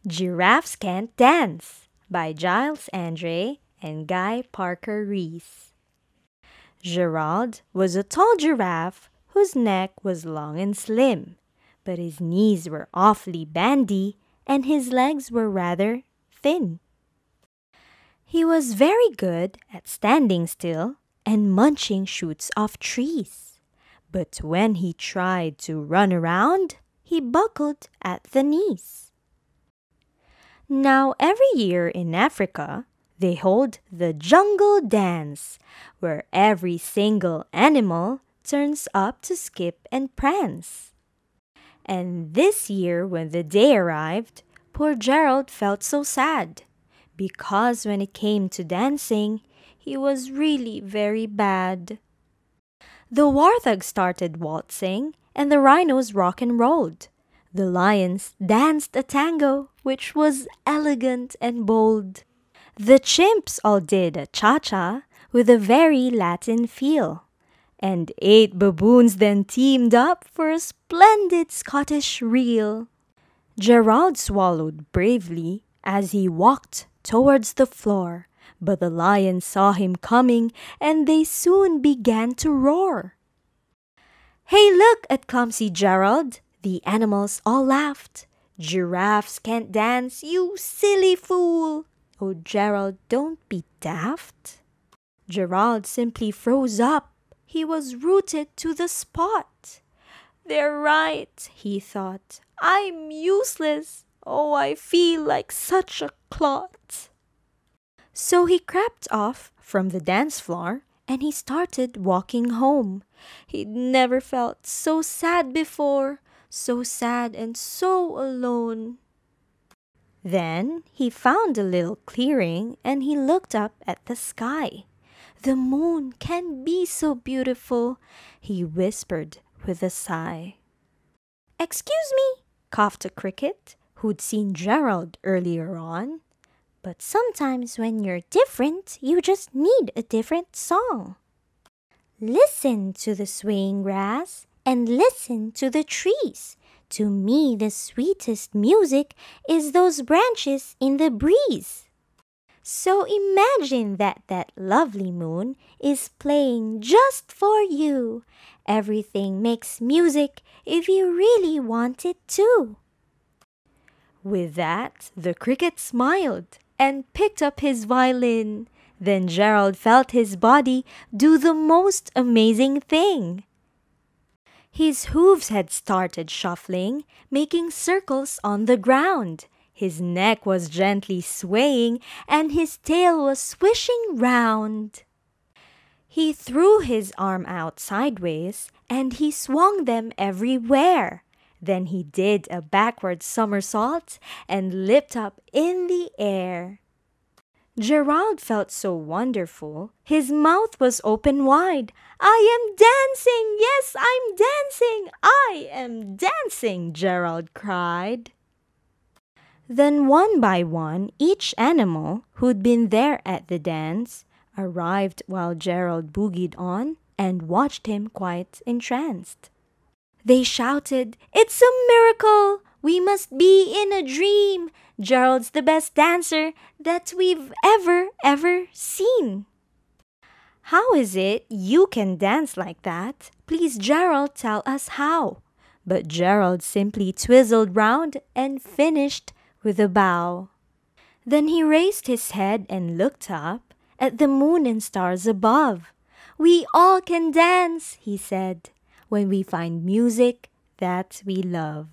Giraffes Can't Dance by Giles, Andreae, and Guy Parker-Rees. Gerald was a tall giraffe whose neck was long and slim, but his knees were awfully bandy and his legs were rather thin. He was very good at standing still and munching shoots off trees, but when he tried to run around, he buckled at the knees. Now every year in Africa, they hold the jungle dance, where every single animal turns up to skip and prance. And this year when the day arrived, poor Gerald felt so sad, because when it came to dancing, he was really very bad. The warthog started waltzing, and the rhinos rock and rolled. The lions danced a tango, which was elegant and bold. The chimps all did a cha-cha with a very Latin feel. And 8 baboons then teamed up for a splendid Scottish reel. Gerald swallowed bravely as he walked towards the floor, but the lions saw him coming and they soon began to roar. "Hey, look at clumsy Gerald!" The animals all laughed. "Giraffes can't dance, you silly fool!" "Oh, Gerald, don't be daft." Gerald simply froze up. He was rooted to the spot. "They're right," he thought. "I'm useless. Oh, I feel like such a clot." So he crept off from the dance floor and he started walking home. He'd never felt so sad before, so sad and so alone. Then he found a little clearing and he looked up at the sky. "The moon can be so beautiful," he whispered with a sigh. "Excuse me," coughed a cricket who'd seen Gerald earlier on. "But sometimes when you're different, you just need a different song. Listen to the swaying grass and listen to the trees. To me the sweetest music is those branches in the breeze." So imagine that lovely moon is playing just for you. Everything makes music if you really want it to. With that, the cricket smiled and picked up his violin. Then Gerald felt his body do the most amazing thing. His hooves had started shuffling, making circles on the ground. His neck was gently swaying, and his tail was swishing round. He threw his arm out sideways, and he swung them everywhere. Then he did a backward somersault and leapt up in the air. Gerald felt so wonderful, his mouth was open wide. "I am dancing! Yes, I'm dancing! I am dancing!" Gerald cried. Then one by one, each animal who'd been there at the dance arrived while Gerald boogied on and watched him quite entranced. They shouted, "It's a miracle! We must be in a dream! Gerald's the best dancer that we've ever seen." "How is it you can dance like that? Please, Gerald, tell us how." But Gerald simply twizzled round and finished with a bow. Then he raised his head and looked up at the moon and stars above. "We all can dance," he said, "when we find music that we love."